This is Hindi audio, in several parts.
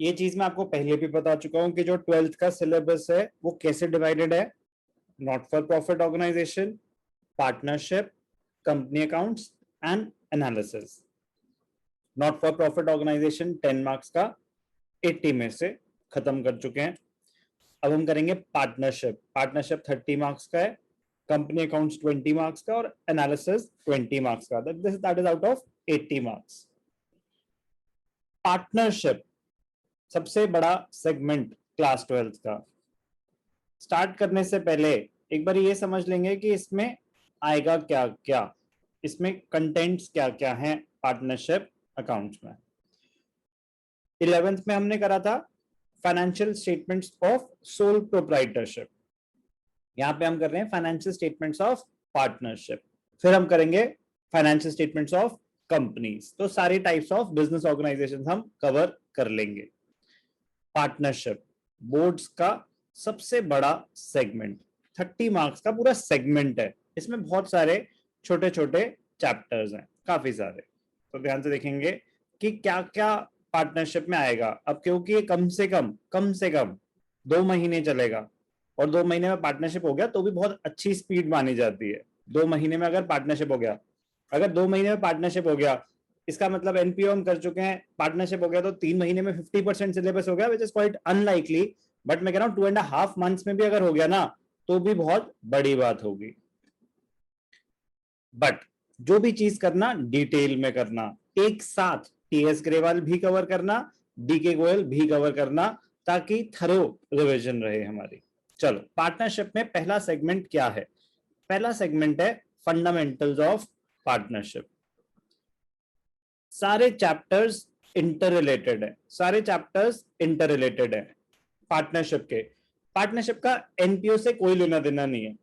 ये चीज मैं आपको पहले भी बता चुका हूं कि जो 12th का सिलेबस है वो कैसे डिवाइडेड है। Not for profit organisation, partnership, company accounts and analysis. Not for profit organisation 10 marks का 80 में से खत्म कर चुके हैं। अब हम करेंगे पार्टनरशिप। पार्टनरशिप 30 मार्क्स का है, कंपनी अकाउंट्स 20 मार्क्स का और एनालिसिस 20 मार्क्स का। That is out of 80 marks. Partnership सबसे बड़ा सेगमेंट क्लास 12th का। स्टार्ट करने से पहले एक बार ये समझ लेंगे कि इसमें आएगा क्या क्या, इसमें कंटेंट्स क्या क्या हैं पार्टनरशिप अकाउंट्स में। 11th में हमने करा था financial statements of sole proprietorship. यहां पे हम कर रहे हैं फाइनेंशियल स्टेटमेंट्स ऑफ पार्टनरशिप। फिर हम करेंगे फाइनेंशियल स्टेटमेंट्स ऑफ कंपनीज। तो सारी टाइप्स ऑफ बिजनेस ऑर्गेनाइजेशन हम कवर कर लेंगे। पार्टनरशिप बोर्ड्स का सबसे बड़ा सेगमेंट, 30 मार्क्स का पूरा सेगमेंट है। इसमें बहुत सारे छोटे छोटे चैप्टर्स हैं, काफी सारे। तो ध्यान से देखेंगे कि क्या क्या पार्टनरशिप में आएगा। अब क्योंकि ये कम से कम 2 महीने चलेगा और 2 महीने में पार्टनरशिप हो गया तो भी बहुत अच्छी स्पीड मानी जाती है। 2 महीने में अगर पार्टनरशिप हो गया, अगर 2 महीने में पार्टनरशिप हो गया, इसका मतलब एनपीओ हम कर चुके हैं, पार्टनरशिप हो गया तो 3 महीने में 50% सिलेबस हो गया, which is quite unlikely. But मैं कह रहा हूं 2.5 मंथ्स में भी अगर हो गया ना तो भी बहुत बड़ी बात होगी। बट जो भी चीज करना डिटेल में करना, एक साथ टीएस ग्रेवाल भी कवर करना, डीके गोयल भी कवर करना, ताकि थरो रिवीजन रहे हमारी। चलो, पार्टनरशिप में पहला सेगमेंट क्या है? पहला सेगमेंट है फंडामेंटल्स ऑफ पार्टनरशिप। सारे चैप्टर्स इंटर रिलेटेड है, सारे चैप्टर्स इंटर रिलेटेड है पार्टनरशिप के। पार्टनरशिप का एनपीओ से कोई लेना देना नहीं है।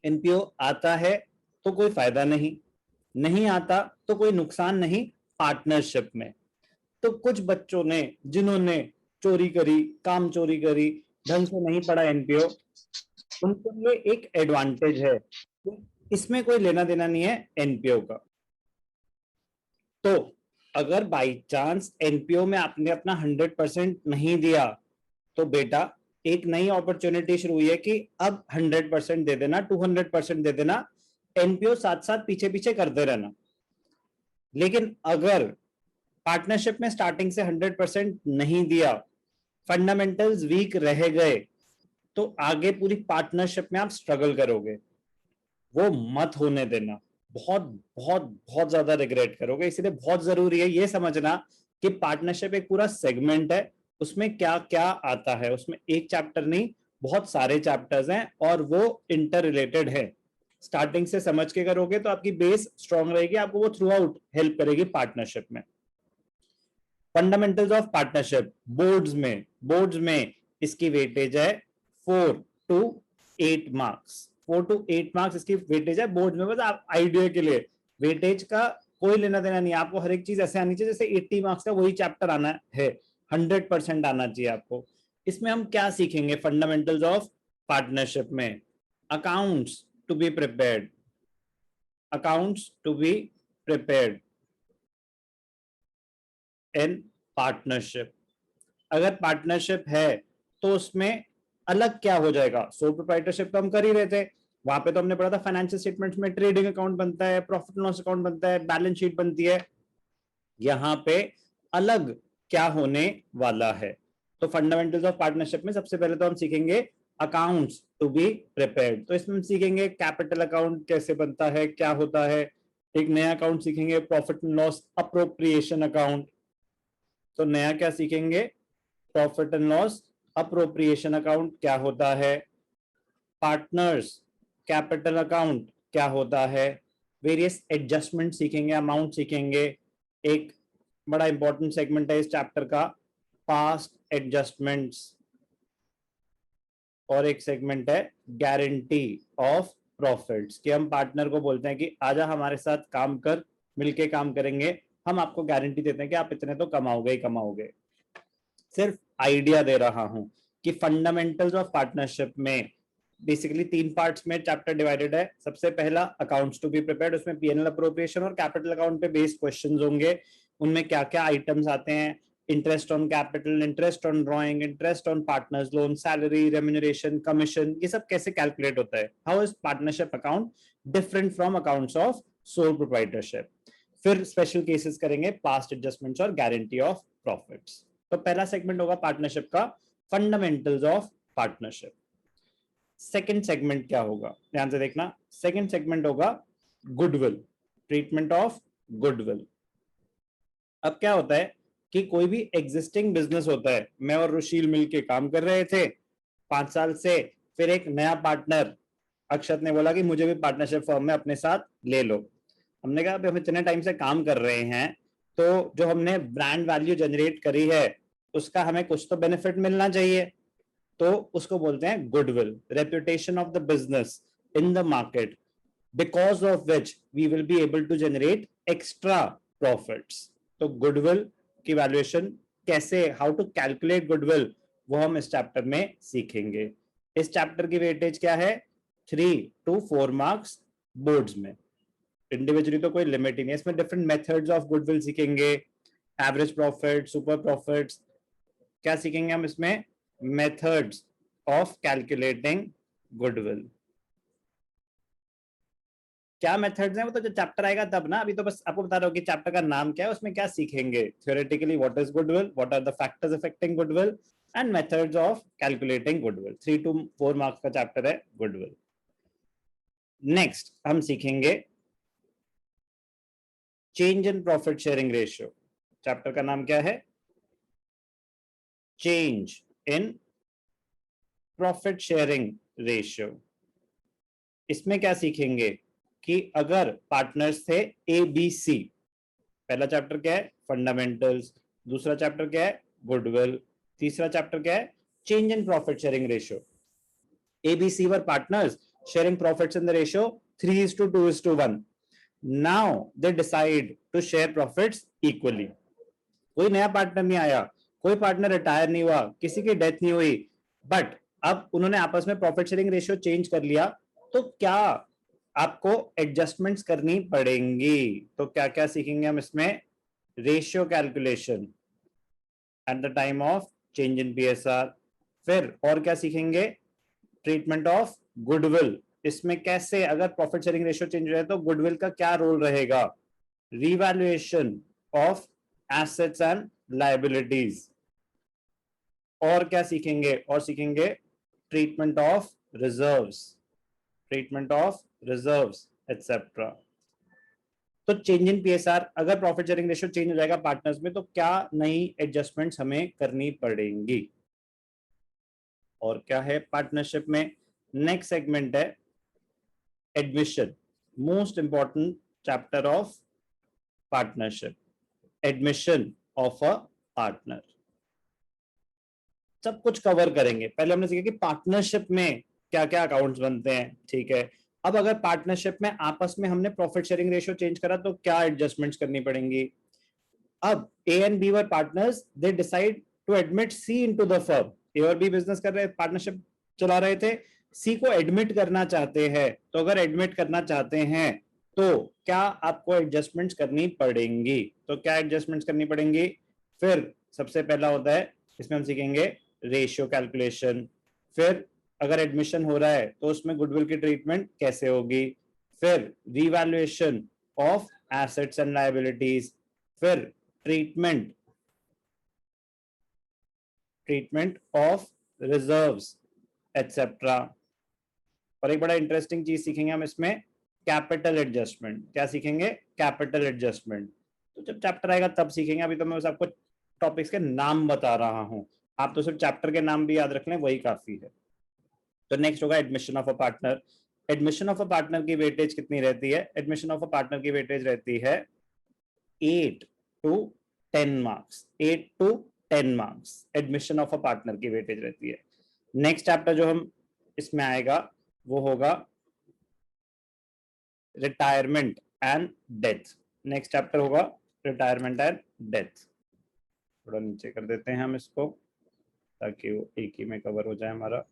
एनपीओ आता है तो कोई फायदा नहीं, नहीं आता तो कोई नुकसान नहीं पार्टनरशिप में। तो कुछ बच्चों ने जिन्होंने चोरी करी, काम चोरी करी, ढंग से नहीं पढ़ा एनपीओ, उनके लिए एक एडवांटेज है, इसमें कोई लेना देना नहीं है एनपीओ का। तो अगर बाई चांस एनपीओ में आपने अपना 100% नहीं दिया तो बेटा एक नई अपॉर्चुनिटी शुरू हुई है कि अब 100% दे देना, 200% दे देना, एनपीओ साथ साथ पीछे पीछे करते रहना। लेकिन अगर पार्टनरशिप में स्टार्टिंग से 100% नहीं दिया, फंडामेंटल्स वीक रह गए, तो आगे पूरी पार्टनरशिप में आप स्ट्रगल करोगे। वो मत होने देना, बहुत बहुत बहुत ज्यादा रिग्रेट करोगे। इसलिए बहुत जरूरी है ये समझना कि पार्टनरशिप एक पूरा सेगमेंट है, उसमें क्या क्या आता है। उसमें एक चैप्टर नहीं, बहुत सारे चैप्टर्स हैं और वो इंटर रिलेटेड है। स्टार्टिंग से समझ के करोगे तो आपकी बेस स्ट्रांग रहेगी, आपको वो थ्रू आउट हेल्प करेगी पार्टनरशिप में। फंडामेंटल्स ऑफ पार्टनरशिप बोर्ड्स में इसकी वेटेज है 4 to 8 मार्क्स। 4 to 8 मार्क्स इसकी वेटेज है बोर्ड में। बस आप आइडिया के लिए, वेटेज का कोई लेना देना नहीं। आपको हर एक चीज ऐसे आनी चाहिए जैसे 80 मार्क्स का वही चैप्टर आना है, 100% आना चाहिए आपको। इसमें हम क्या सीखेंगे फंडामेंटल्स ऑफ पार्टनरशिप में? Accounts to be prepared, accounts to be prepared in partnership. अगर पार्टनरशिप है तो उसमें अलग क्या हो जाएगा? सोल प्रोप्राइटरशिप तो हम कर ही रहे थे, वहां पे तो हमने पढ़ा था फाइनेंशियल स्टेटमेंट्स में ट्रेडिंग अकाउंट बनता है, प्रॉफिट लॉस अकाउंट बनता है, बैलेंस शीट बनती है। यहाँ पे अलग क्या होने वाला है? तो फंडामेंटल्स ऑफ पार्टनरशिप में सबसे पहले तो हम सीखेंगे अकाउंट्स टू बी प्रिपेयर्ड। तो इसमें हम सीखेंगे कैपिटल अकाउंट कैसे बनता है, क्या होता है। एक नया अकाउंट सीखेंगे profit and loss appropriation account. तो नया क्या सीखेंगे? Profit and loss appropriation account क्या होता है। पार्टनर्स कैपिटल अकाउंट क्या होता है। वेरियस एडजस्टमेंट सीखेंगे, अमाउंट सीखेंगे। एक बड़ा इंपॉर्टेंट सेगमेंट है इस चैप्टर का पास्ट एडजस्टमेंट्स, और एक सेगमेंट है गारंटी ऑफ प्रॉफिट्स, कि हम पार्टनर को बोलते हैं कि आजा हमारे साथ काम कर, मिलके काम करेंगे, हम आपको गारंटी देते हैं कि आप इतने तो कमाओगे ही कमाओगे। सिर्फ आइडिया दे रहा हूं कि फंडामेंटल्स ऑफ पार्टनरशिप में बेसिकली 3 पार्ट्स में चैप्टर डिवाइडेड है। सबसे पहला अकाउंट्स टू बी प्रिपेयर्ड, उसमें पीएनएल अप्रोप्रिएशन और कैपिटल अकाउंट पे बेस्ड क्वेश्चंस होंगे। उनमें क्या क्या आइटम्स आते हैं, interest on capital, interest on drawing, interest on partners loan, salary, remuneration, commission, ये सब कैसे कैलकुलेट होता है, how is partnership account different from accounts of sole proprietorship. फिर स्पेशल केसेस करेंगे, पास्ट एडजस्टमेंट्स और गारंटी ऑफ प्रॉफिट्स। तो पहला सेगमेंट होगा पार्टनरशिप का, fundamentals of partnership. Second segment क्या होगा, ध्यान से देखना, सेकंड सेगमेंट होगा गुडविल, ट्रीटमेंट ऑफ गुडविल। अब क्या होता है कि कोई भी एग्जिस्टिंग बिजनेस होता है, मैं और रुशील मिलके काम कर रहे थे 5 साल से, फिर एक नया पार्टनर अक्षत ने बोला कि मुझे भी पार्टनरशिप फर्म में अपने साथ ले लो। हमने कहा अभी हम इतने टाइम से काम कर रहे हैं, तो जो हमने ब्रांड वैल्यू जनरेट करी है उसका हमें कुछ तो बेनिफिट मिलना चाहिए, तो उसको बोलते हैं goodwill, reputation of the business in the market, because of which we will be able to generate extra profits. तो गुडविल की वैल्यूएशन कैसे, हाउ टू कैलकुलेट गुडविल, वो हम इस चैप्टर में सीखेंगे। इस चैप्टर की वेटेज क्या है, 3 to 4 मार्क्स बोर्ड्स में, इंडिविजुअली तो कोई लिमिट ही नहीं है। इसमें डिफरेंट मेथड्स ऑफ गुडविल सीखेंगे, एवरेज प्रॉफिट, सुपर प्रॉफिट्स, क्या सीखेंगे हम इसमें, मेथड्स ऑफ कैलकुलेटिंग गुडविल। क्या मेथड्स हैं वो तो जब चैप्टर आएगा तब ना, अभी तो बस आपको बता रहा हूँ कि चैप्टर का नाम क्या है, उसमें क्या सीखेंगे, theoretically what is goodwill, what are the factors affecting goodwill and methods of calculating goodwill. 3 to 4 marks का चैप्टर है गुडविल। नेक्स्ट हम सीखेंगे change in profit sharing ratio. Chapter का नाम क्या है, change in profit sharing ratio. इसमें क्या सीखेंगे कि अगर पार्टनर्स थे ए बी सी, पहला चैप्टर क्या है, फंडामेंटल्स, दूसरा चैप्टर क्या है, गुडविल, तीसरा चैप्टर क्या है, change in profit sharing ratio. A B C were partners sharing profits in the ratio 3:2:1. Now they decide to share profits equally. कोई नया पार्टनर नहीं आया, कोई पार्टनर रिटायर नहीं हुआ, किसी की डेथ नहीं हुई, बट अब उन्होंने आपस में प्रॉफिट शेयरिंग रेशियो चेंज कर लिया, तो क्या आपको एडजस्टमेंट्स करनी पड़ेंगी। तो क्या क्या सीखेंगे हम इसमें, ratio calculation at the time of change in PSR. फिर और क्या सीखेंगे, ट्रीटमेंट ऑफ गुडविल, इसमें कैसे अगर प्रॉफिट शेयरिंग रेशियो चेंज हो जाए तो गुडविल का क्या रोल रहेगा, revaluation of assets and liabilities. और क्या सीखेंगे, और सीखेंगे treatment of reserves, treatment of reserves etcetera. तो चेंज इन पीएसआर, अगर प्रॉफिट शेयरिंग रेशियो चेंज हो जाएगा पार्टनर्स में तो क्या नई एडजस्टमेंट्स हमें करनी पड़ेंगी। और क्या है पार्टनरशिप में, नेक्स्ट सेगमेंट है admission, most important chapter of partnership, admission of a partner. सब कुछ कवर करेंगे। पहले हमने सीखा कि पार्टनरशिप में क्या क्या अकाउंट्स बनते हैं, ठीक है। अब अगर पार्टनरशिप में आपस में हमने प्रॉफिट शेयरिंग रेशियो चेंज करा तो क्या एडजस्टमेंट्स करनी पड़ेंगी। अब A and B were partners, they decide to admit C into the firm. A और बी बिजनेस कर रहे, पार्टनरशिप चला रहे थे, सी को एडमिट करना चाहते हैं, तो अगर एडमिट करना चाहते हैं तो क्या आपको एडजस्टमेंट्स करनी पड़ेंगी। तो क्या एडजस्टमेंट्स करनी पड़ेंगी, फिर सबसे पहला होता है, इसमें हम सीखेंगे रेशियो कैलकुलेशन। फिर अगर एडमिशन हो रहा है तो उसमें गुडविल की ट्रीटमेंट कैसे होगी। फिर revaluation of assets and liabilities. फिर treatment treatment of reserves etcetera. और एक बड़ा इंटरेस्टिंग चीज सीखेंगे हम इसमें, कैपिटल एडजस्टमेंट। क्या सीखेंगे, कैपिटल एडजस्टमेंट। तो जब चैप्टर आएगा तब सीखेंगे, अभी तो मैं बस आपको टॉपिक्स के नाम बता रहा हूं, आप तो सिर्फ चैप्टर के नाम भी याद रख लें वही काफी है। तो नेक्स्ट होगा admission of a partner. Admission of a partner की वेटेज कितनी रहती है, एडमिशन ऑफ अ पार्टनर की वेटेज रहती है 8 to 10 marks, 8 to 10 marks admission of a partner की वेटेज रहती है। नेक्स्ट चैप्टर जो हम इसमें आएगा वो होगा retirement and death. Next chapter होगा रिटायरमेंट एंड डेथ। थोड़ा नीचे कर देते हैं हम इसको ताकि वो एक ही में कवर हो जाए हमारा।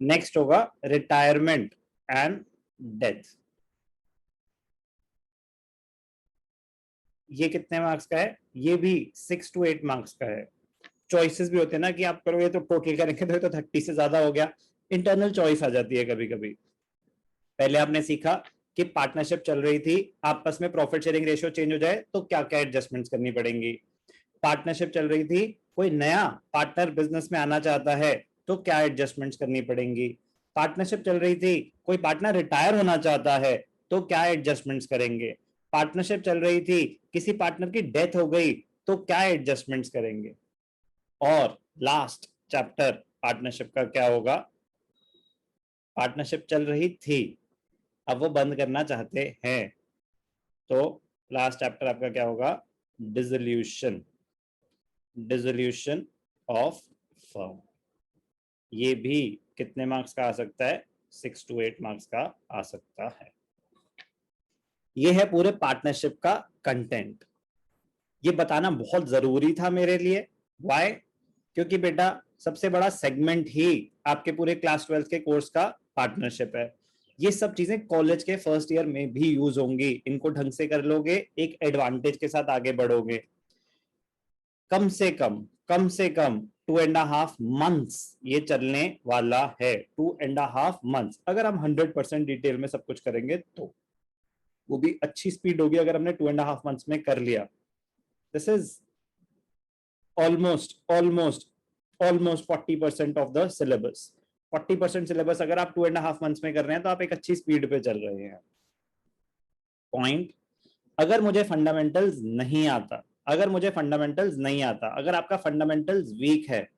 नेक्स्ट होगा रिटायरमेंट एंड डेथ। ये कितने मार्क्स का है? ये भी 6 to 8 मार्क्स का है। चॉइसेस भी होते हैं ना कि आप करोगे तो टोटल करेंगे तो 30 से ज्यादा हो गया, इंटरनल चॉइस आ जाती है कभी कभी। पहले आपने सीखा कि पार्टनरशिप चल रही थी, आपस में प्रॉफिट शेयरिंग रेशियो चेंज हो जाए तो क्या क्या एडजस्टमेंट्स करनी पड़ेंगी। पार्टनरशिप चल रही थी, कोई नया पार्टनर बिजनेस में आना चाहता है तो क्या एडजस्टमेंट्स करनी पड़ेंगी। पार्टनरशिप चल रही थी, कोई पार्टनर रिटायर होना चाहता है तो क्या एडजस्टमेंट्स करेंगे। पार्टनरशिप चल रही थी, किसी पार्टनर की डेथ हो गई तो क्या एडजस्टमेंट्स करेंगे। और लास्ट चैप्टर पार्टनरशिप का क्या होगा? पार्टनरशिप चल रही थी, अब वो बंद करना चाहते हैं, तो लास्ट चैप्टर आपका क्या होगा? Dissolution, dissolution of firm. ये भी कितने मार्क्स का आ सकता है? 6 to 8 मार्क्स का आ सकता है। ये है पूरे पार्टनरशिप का कंटेंट। ये बताना बहुत जरूरी था मेरे लिए। व्हाई? क्योंकि बेटा सबसे बड़ा सेगमेंट ही आपके पूरे क्लास 12 के कोर्स का पार्टनरशिप है। ये सब चीजें कॉलेज के फर्स्ट ईयर में भी यूज होंगी, इनको ढंग से कर लोगे, एक एडवांटेज के साथ आगे बढ़ोगे। कम से कम 2.5 months ये चलने वाला है। 2.5 months अगर हम 100% डिटेल में सब कुछ करेंगे तो वो भी अच्छी स्पीड होगी। अगर हमने 2.5 months में कर लिया, this is almost 40% of the syllabus. 40% syllabus अगर आप 2.5 months में कर रहे हैं तो आप एक अच्छी स्पीड पे चल रहे हैं। पॉइंट, अगर मुझे फंडामेंटल्स नहीं आता, अगर आपका फंडामेंटल्स वीक है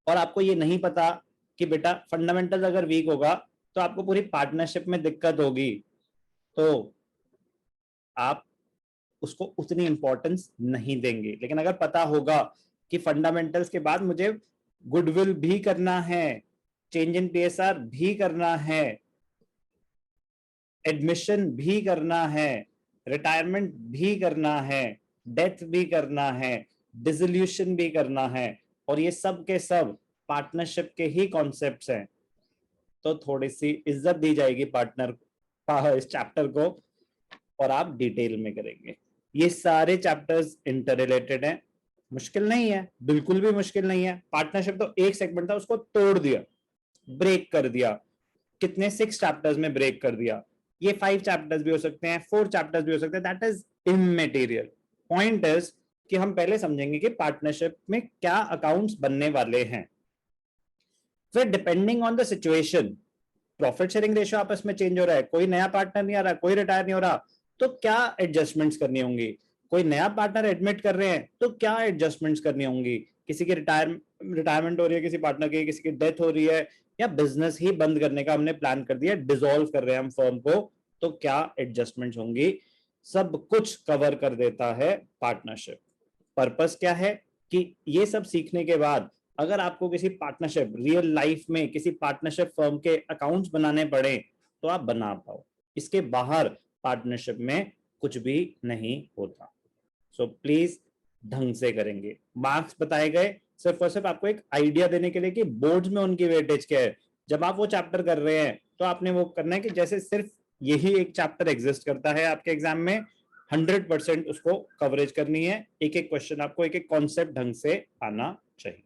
और आपको ये नहीं पता कि बेटा फंडामेंटल्स अगर वीक होगा तो आपको पूरी पार्टनरशिप में दिक्कत होगी, तो आप उसको उतनी इंपॉर्टेंस नहीं देंगे। लेकिन अगर पता होगा कि फंडामेंटल्स के बाद मुझे गुडविल भी करना है, चेंज इन पीएसआर भी करना है, एडमिशन भी करना है, रिटायरमेंट भी करना है, डेथ भी करना है, डिसोल्यूशन भी करना है, और ये सब के सब पार्टनरशिप के ही कॉन्सेप्ट्स हैं, तो थोड़ी सी इज्जत दी जाएगी पार्टनर इस चैप्टर को, और आप डिटेल में करेंगे। ये सारे चैप्टर्स इंटर रिलेटेड हैं, मुश्किल नहीं है, बिल्कुल भी मुश्किल नहीं है। पार्टनरशिप तो एक सेगमेंट था, उसको तोड़ दिया, ब्रेक कर दिया, कितने 6 चैप्टर्स में ब्रेक कर दिया। ये 5 चैप्टर्स भी हो सकते हैं, 4 चैप्टर्स भी हो सकते हैं, दैट इज इममेटीरियल। पॉइंट इज कि हम पहले समझेंगे कि पार्टनरशिप में क्या अकाउंट्स बनने वाले हैं, फिर depending on the situation, profit sharing ratio आपस में चेंज हो रहा है, कोई नया पार्टनर नहीं आ रहा, कोई रिटायर नहीं हो रहा, तो क्या एडजस्टमेंट्स करनी होंगी। कोई नया पार्टनर एडमिट कर रहे हैं तो क्या एडजस्टमेंट्स करनी होंगी। किसी की रिटायरमेंट हो रही है, किसी पार्टनर की, किसी की डेथ हो रही है, या बिजनेस ही बंद करने का हमने प्लान कर दिया, डिसॉल्व कर रहे हैं हम फर्म को, तो क्या एडजस्टमेंट्स होंगी। सब कुछ कवर कर देता है पार्टनरशिप। पर्पस क्या है कि ये सब सीखने के बाद अगर आपको किसी पार्टनरशिप, रियल लाइफ में किसी पार्टनरशिप फर्म के अकाउंट्स बनाने पड़े तो आप बना पाओ। इसके बाहर पार्टनरशिप में कुछ भी नहीं होता। सो प्लीज ढंग से करेंगे। मार्क्स बताए गए सिर्फ और सिर्फ आपको एक आइडिया देने के लिए कि बोर्ड्स में उनकी वेटेज क्या है। जब आप वो चैप्टर कर रहे हैं तो आपने वो करना है कि जैसे सिर्फ यही एक चैप्टर एग्जिस्ट करता है आपके एग्जाम में, 100% उसको कवरेज करनी है। एक एक क्वेश्चन आपको, एक एक कॉन्सेप्ट ढंग से आना चाहिए।